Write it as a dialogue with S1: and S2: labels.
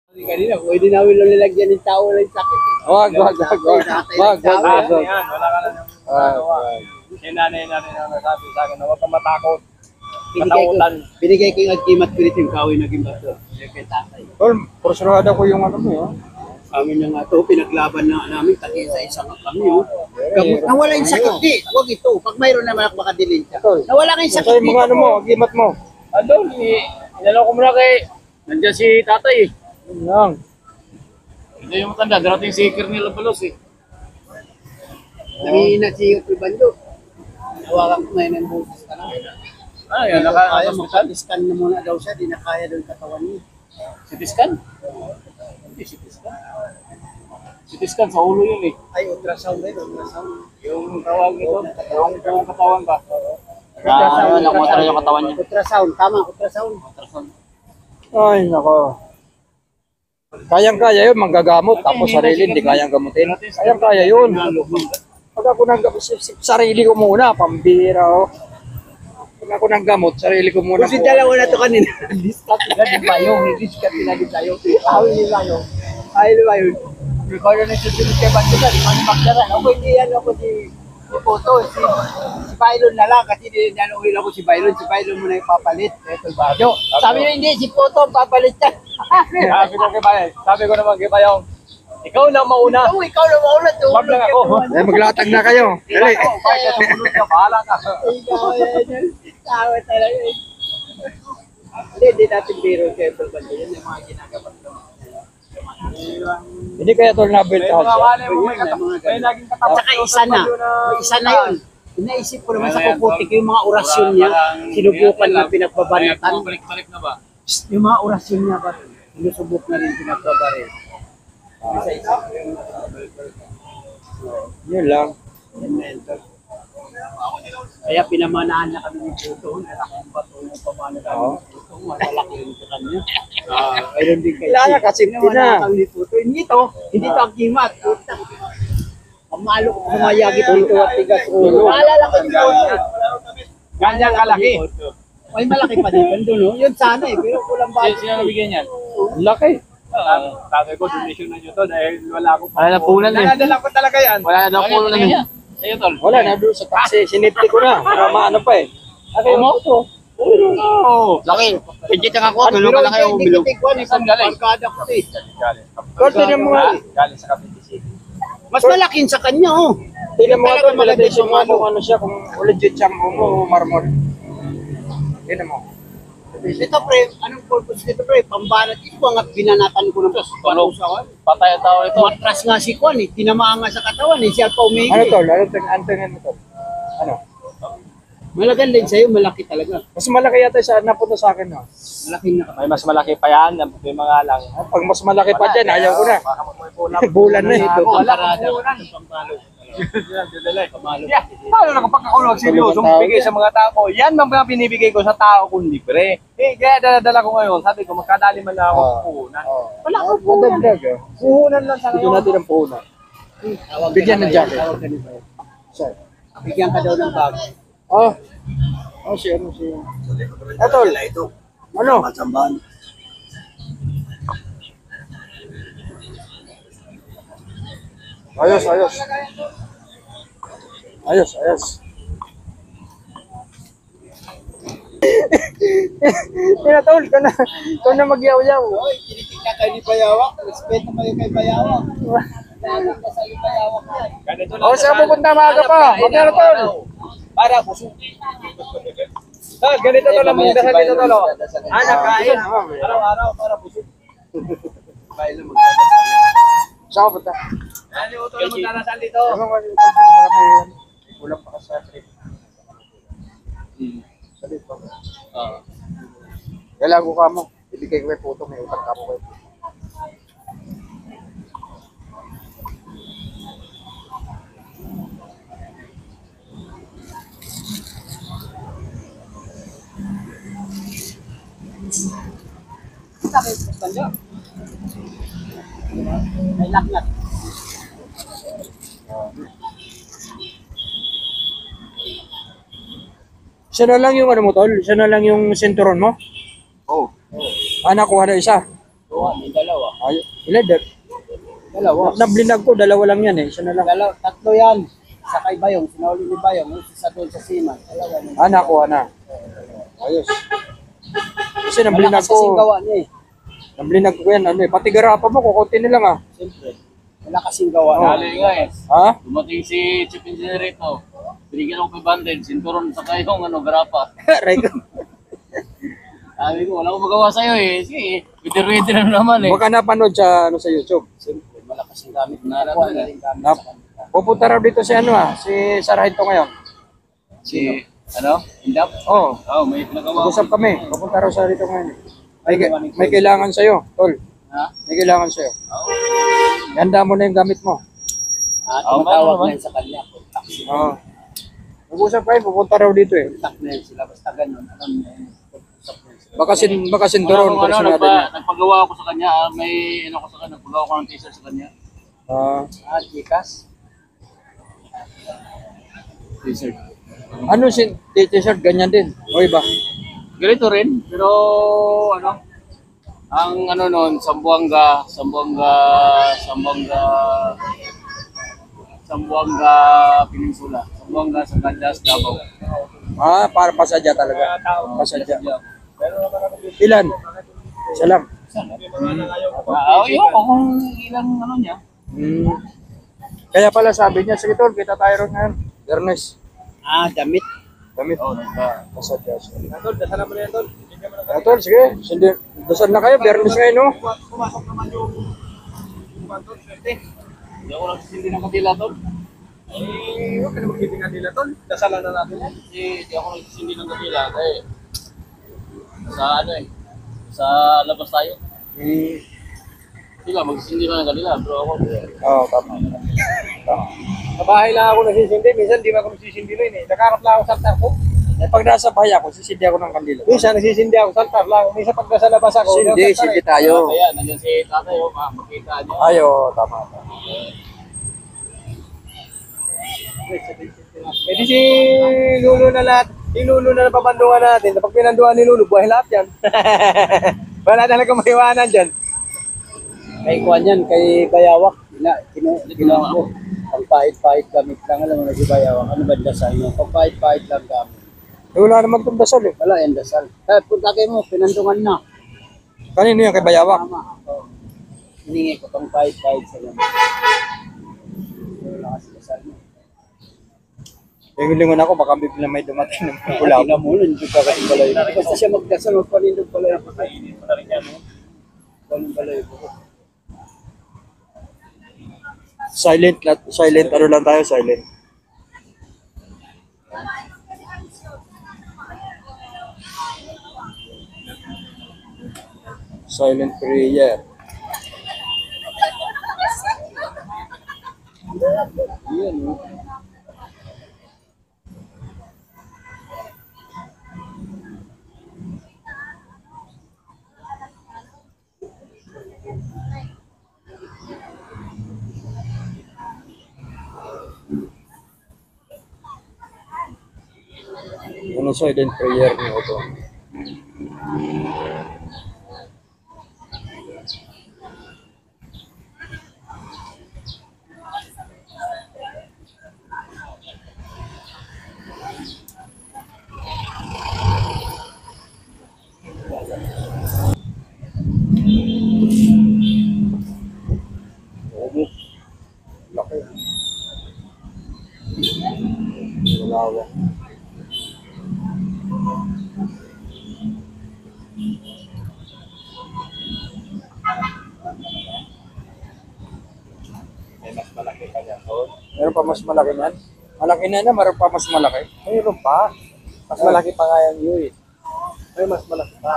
S1: Kanina, pwede namin lalagyan ng tao ng sakit.
S2: Wag.
S3: Wala ka lang yung nanay natin ang nasabi sa akin na huwag kang matakot.
S1: Binigay ko yung agkimat ko yung kahoy naging bato. Kay tatay.
S2: Tol, porsurada ko yung ano mo.
S1: Amin na nga ito, pinaglaban na namin, tag-isa-isa nga kami. Gamot, nawala yung sakit. Di, huwag ito. Pag mayroon naman ako makadilin siya. Nawala ka yung sakit.
S2: Sa mga ano mo, agimat mo.
S3: Andun, inalaw ko muna kay, nandiyan si tatay eh.
S2: Yun lang.
S3: Hindi yung matanda, darating si Kernel Balos eh.
S1: Nangihinat si Yuki Bando. Nawakan ko ngayon ng bukas ka lang.
S3: Yan,
S1: Kaya
S3: naka-hospital.
S1: mag-scan na muna daw siya, di na kaya daw yung katawan niya.
S3: CT scan? Hindi, CT scan. CT scan sa ulo yun eh.
S1: Ay, ultrasound rin, ultrasound.
S3: Yung tawag nito, yung katawan ba?
S1: Nakuha yung katawan niya. Ultrasound, tama, ultrasound.
S2: Ay, nako. Kayang-kaya yun, manggagamot. Tapos sarili, hindi kayang gamutin. Kayang-kaya yun. Pag ako nang sarili ko muna, pambira oh. Pag ako nang gamot, sarili ko muna.
S1: Kasi dalawa na ito kanina. Discount na din ba yun? Discount na din tayo. Awin nila yun. Ay, di ba yun? Ikaw na nagsusunod kay Bandigan. Ikaw na magdaran. Ako hindi yan ako si Poto. Si Bailon na lang. Kasi nanuhin ako si Bailon. Si Bailon muna yung papalit. Ito ba? Sabi nyo hindi, si Poto papalit yan.
S3: Sabi ko naman kay Bayong, ikaw na mauna.
S1: Oo, ikaw na mauna.
S3: Wag lang ako.
S2: Eh, maglatag na kayo. Dali.
S3: Kahit sa sumunod ka, bahala ka.
S1: Ikaw yan. Tawa talaga. Hindi natin biro kay Bandigan. Yan yung mga ginagawa naman.
S2: Hindi kaya tol na-built
S3: May
S2: out
S3: mga
S2: siya.
S3: wala mo, may naging katapat.
S1: Tsaka isa na yun. Inaisip ko naman sa puputik yung mga orasyon niya, sinubukan na pinagbabanatan.
S3: Balik na ba?
S1: Yung mga orasyon niya ba, sinusubok na rin pinagbabaril. Isa-isa.
S2: Yun lang.
S1: Kaya pinamanaan na kami ng puto, nalaking bato yung pamana namin ng puto, malalaki yung sa kanya. Ayun din kayo.
S2: Kailangan kasi
S1: Pinamanaan kami ng puto. Hindi to ang kimat. Pamalo ko kumayagi dito at tigas ulo. Naalala ko yung puto.
S3: Ganyan kalaki.
S1: May malaki pa din doon, no? Yun sana eh, pero kulang ba?
S3: Sino nabigyan yan?
S2: Laki.
S3: Sabi ko, donation na nyo to dahil wala akong
S4: Wala na punan eh.
S3: Nadala ko talaga yan.
S4: Wala na daw punan eh.
S3: Sa'yo, tol.
S2: Wala na doon sa taxi. Sinipti ko na. Para maano pa eh.
S3: Mo? Oo.
S4: Laki. Pidget ang ako. Tulong ka na kayo ubilog.
S1: Saan galing? Barkada ko eh.
S2: Tol, tinan mo nga.
S3: Galing sa Cavite City.
S1: Mas malaki yun sa kanya, oh.
S2: Tinan mo nga tol.
S1: Talagang
S2: Malagay
S1: maganda
S2: mo ano siya. Kung legit siyang umo o marmol. Tinan mo.
S1: Ito pre, anong purpose nito pre? Pambanat ito ang binanatan ko ng
S3: Tulog. Patay ang tao ito.
S1: matras nga si Kwan eh, tinamaan nga sa katawan eh, siya pa umingi.
S2: Ano tol? Ano tingnan mo tol? Ano?
S1: Malaganda din sa'yo, malaki talaga.
S2: Mas malaki yata siya napunta sa akin no?
S1: Malaking na.
S3: May mas malaki pa yan. May mga lang.
S2: Pag mas malaki pa dyan, ayaw ko na. Bulan na ito.
S1: Wala kang punan.
S3: Paano nakapagkakulog seryoso bigay sa mga tao? Yan ang mga binibigay ko sa tao kung libre. Kaya dala ko ngayon. Sabi ko, magkadali man lang ako sa puhunan.
S1: Wala kang
S2: Puhunan.
S1: punan.
S3: Puhunan lang sa
S2: Bigyan natin ng puhunan. Bigyan ng jacket. Sir.
S1: Bigyan ka daw ng bag.
S2: Oh. Oh, si ano si. Tol. Ano? Ayos. Tol, ka na magyaw-yaw.
S1: Oy, tinitignan kayo ni Bayawak. Respeto kayo kay Bayawak. Lahat ka sa iyo Bayawak.
S3: Ganito
S2: Oh, saan pupunta maaga pa? Magkano tol?
S3: Para busog. Tol, ganito to lang mong dasal dito tol. Kain. Araw-araw para busog.
S2: Saan ka punta?
S3: Yan yung utol mong darasal dito.
S2: Kulang pa ka sa trip. Sa trip pa. Kailangan ko ka mo. Ibigay ko yung photo. May utang ka mo kayo.
S1: Sabi ko sa kanya. May laknat.
S2: Siya na lang yung ano mo tol? Siya na lang yung sinturon mo?
S3: Oo.
S2: Ah, nakuha na isa.
S1: Oo, may dalawa.
S2: Ilan?
S1: Dalawa.
S2: Nablinag ko, dalawa lang yan eh. Isa na lang.
S1: Tatlo yan. Sa kay Bayong, sinahuli ni Bayong, isa doon sa Siman. Dalawa na.
S2: Nakuha na. Ayos. Kasi nablinag
S1: Malakas kasing
S2: ko.
S1: gawa niya eh.
S2: Nablinag ko yan. Ano eh. Pati garapa mo, kukunti na lang ah.
S1: Siyempre. Wala kasing gawa.
S3: Dali nga eh.
S2: Ha?
S3: Dumating si Chief Engineer rito. Binigyan ako 500, sinturon sa kayong garapa.
S2: Aray ko.
S3: Sabi ko, wala akong magawa sa'yo eh. Sige, ready na naman eh.
S2: Baka napanood sa YouTube.
S1: Siyempre, malakas ang gamit.
S3: Nara
S1: Nakuha
S3: to
S1: na
S3: eh.
S1: rin gamit
S2: Nap-
S1: sa kanila.
S2: Pupunta raw dito si si Sargento ngayon.
S3: Si, Indap?
S2: Oo.
S3: Oh, may nagawa
S2: Mag-usap kami. Pupunta raw sa dito ngayon. May kailangan sa'yo, Tol.
S3: Ha?
S2: May kailangan sa'yo. Ganda mo na yung gamit mo.
S1: At
S3: Oo,
S1: tumatawag
S3: meron
S1: na yun sa kanya. Contact sila.
S2: Oo. Mag-usap kayo, pupunta raw dito eh.
S1: Contact na yun sila. Basta ganun. Alam na yun. Contact na yun sila.
S2: Baka sinturon,
S3: Kung
S2: personado niya.
S3: nagpagawa ako sa kanya, may ano ko sa kanya, nagpagawa ko ng t-shirt sa kanya.
S1: Gikas.
S3: T-shirt.
S2: Ano t-shirt, ganyan din. O iba?
S3: Ganito rin, pero ang noon, Sambuanga Peninsula. Sambuanga sa Candas, Davao.
S2: Para pasadya talaga. Pasadya. Ilan? Isa lang.
S3: Yun, kung ilang niya.
S2: Hmm. Kaya pala sabi niya, sige Tol, kita tayo ron ngayon. Ernest.
S1: Damit.
S2: Damit.
S3: Oo,
S2: Pasadya.
S1: Tol, dasala mo na yan, Tol.
S2: Tol, sige. Dasal na kayo, Ernest ngayon, no?
S1: Pumasok naman yung Tol, swerte.
S3: Hindi ako nagsisindi ng kadila, Tol.
S1: Huwag ka na magkibingan nila, Tol. Dasalan na natin yan.
S3: Kasi hindi ako nagsisindi ng kadila. Kasi sa labas tayo. Sila, magsisindi na ng kadila, bro ako.
S2: Oo, tama.
S1: Sa bahay lang ako nagsisindi. Minsan di ba ako nagsisindi rin eh. Nakarap lang ako sa altar ko.
S2: Pag nasa bahay ako, sisindi ako ng kandila.
S1: Minsan nagsisindi ako sa altar lang. Minsan pag nasa labas ako.
S2: Sindi,
S1: nasa altar
S2: sindi
S1: eh.
S2: tayo.
S3: Kaya, nandiyan si tatay, makita niyo.
S2: Ayo, tama.
S1: Eh di si Lulu na lahat. Si Lulu na napabandungan natin. Kapag pinanduan ni Lulu, buhay lahat yan. Wala talaga maiwanan dyan. Kay Kwan yan, kay Bayawak. Ginawa ko. Pagpahit-pahit gamit lang. Alam mo na si Bayawak. Ano ba dasal niya? Pagpahit-pahit lang gamit.
S2: Wala naman itong dasal eh.
S1: Wala yan dasal. Kaya punta kayo mo, pinandungan na.
S2: Kanino yan kay Bayawak?
S1: Tama. Hiningi ko pang pahit-pahit sa gamit. Wala kasi dasal niya.
S2: Lingon ako, baka bigla may dumating ng pula.
S1: Tingnan mo, hindi ka kasi balay. Basta siya magdasal, magpanindog balay.
S3: Kainin mo na rin yan, no?
S1: Walang balay.
S2: Silent, ano lang tayo, silent. Silent prayer.
S1: Yan, no?
S2: Ano silent prayer niyo ito? Laki. Malawa.
S3: May mas malaki pa dyan.
S2: Meron pa mas malaki nan? Malaki na, meron pa mas malaki.
S1: Mayroon pa. Mas malaki pa nga yan yun eh. Ay, mas malaki pa.